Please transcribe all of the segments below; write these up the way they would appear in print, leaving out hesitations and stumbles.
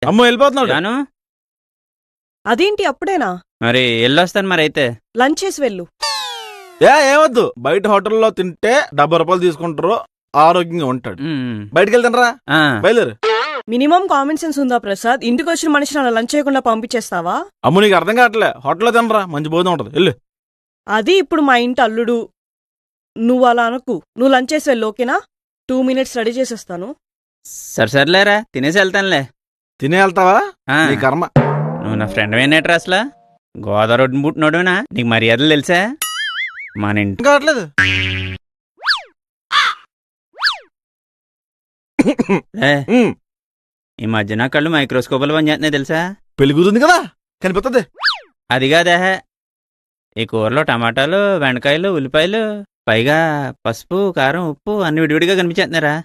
అమ్మో వెళ్ళిపోతున్నాడు. జాను అదేంటి అప్పుడేనా? మరి వెళ్ళొస్తాను మరి అయితే. లంచ్ చేసి వెళ్ళు. ఏవద్దు, బయట హోటల్లో తింటే 70 రూపాయలు తీసుకుంటారు, ఆరోగ్యంగా ఉంటాడు. బయటకు వెళ్తానరా, బయలుదేరు. మినిమం కామన్ సెన్స్ ఉందా ప్రసాద్? ఇంటికి వచ్చిన మనిషిని అలా లంచ్ చేయకుండా పంపించేస్తావా? అమ్ము నీకు అర్థం కావట్లే, హోటల్లో తినరా, మంచి భోజనం ఉంటది, వెళ్ళు. అది ఇప్పుడు మా ఇంటి అల్లుడు, నువ్వు అలా అనకు. నువ్వు లంచ్ చేసి వెళ్ళు, ఓకేనా? 2 minutes రెడీ చేసేస్తాను. సరేలేరా, తినేసి వెళ్తానులే. తినే వెళ్తావా? నీ కర్మ. నువ్వు నా ఫ్రెండ్ అయినట్రా అసలు. గోదావరి ఒడ్డున పుట్టినోడునా, నీకు మర్యాదలు తెలుసా? మన ఇంటి కావట్లేదు. ఈ మధ్య నా కళ్ళు మైక్రోస్కోప్లో పనిచేస్తున్నాయి తెలుసా? పెళ్లి కూతుంది కదా, కనిపిస్తుంది. అది కాదే, ఈ కూరలో టమాటాలు, బెండకాయలు, ఉల్లిపాయలు, పైగా పసుపు, కారం, ఉప్పు అన్ని విడివిడిగా కనిపించేస్తున్నారా?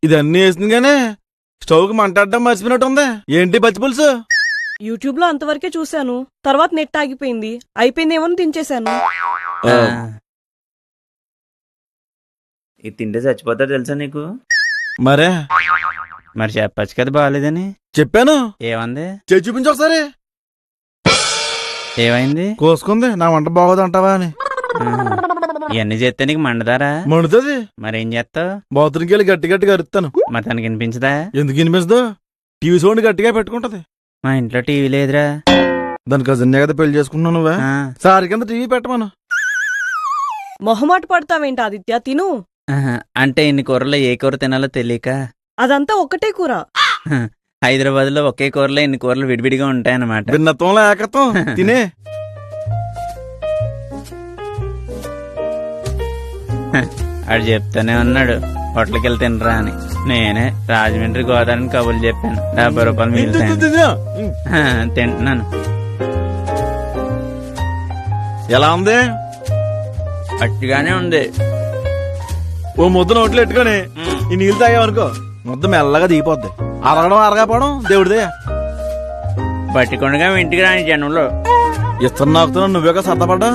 ఇది అన్ని వేసింది గానీ స్టవ్ కి మంటాడడం మర్చిపోయినట్టుంది. ఏంటి పచ్చి పులుసు? యూట్యూబ్ లో అంతవరకే చూశాను, తర్వాత నెట్ ఆగిపోయింది. అయిపోయిందేమో తినేసాను. ఇది తింటే చచ్చిపోతాడు తెలుసా నీకు? మరే మరి చెప్పచ్చు కదా బాగాలేదని. చెప్పాను. ఏమంది? చూపించు ఒకసారి. ఏమైంది? కోసుకుంది. నా వంట బాగోదు అంటావా అని. ఇవన్నీ చేస్తే నీకు మండదారా? మండుతుంది. మరేం చేస్తావు? బాత్రూమ్కి వెళ్ళి గట్టి గట్టిగా అరుస్తాను. మరి తనకి వినిపించదా? ఎందుకు వినిపించదు? టీవీ సౌండ్ గట్టిగా పెట్టుకుంటది. మా ఇంట్లో టీవీ లేదురా. దాని కజిన్నే కదా పెళ్లి చేసుకున్నావు నువ్వే. సారి కింద టీవీ పెట్టమను. మొహమాట పడతావేంటి ఆదిత్య? తిను. అంటే ఇన్ని కూరలో ఏ కూర తినాలో తెలియక. అదంతా ఒక్కటే కూర. హైదరాబాద్ లో ఒకే కూరలో ఇన్ని కూరలు విడివిడిగా ఉంటాయన్నమాట. భిన్నత్వంలో ఏకత్వం. తినే. ఆడు చెప్తానే ఉన్నాడు హోటల్కి వెళ్తే తినరా అని. నేనే రాజమండ్రి గోదావరిని కబుర్లు చెప్పాను. 70 రూపాయలు మిగులుతాయి. తింటున్నాను. ఎలా ఉంది? అట్టిగానే ఉంది. ఓ ముద్ద నోట్లో పెట్టుకొని ఈ నీళ్ళు తాగామనుకో, ముద్ద మెల్లగా దిగిపోద్ది. అరగడం అరగపోవడం దేవుడిదే. పట్టుకుండగా ఇంటికి రాని జనంలో ఇస్తున్నా నువ్వేగా సర్దపడ్డా.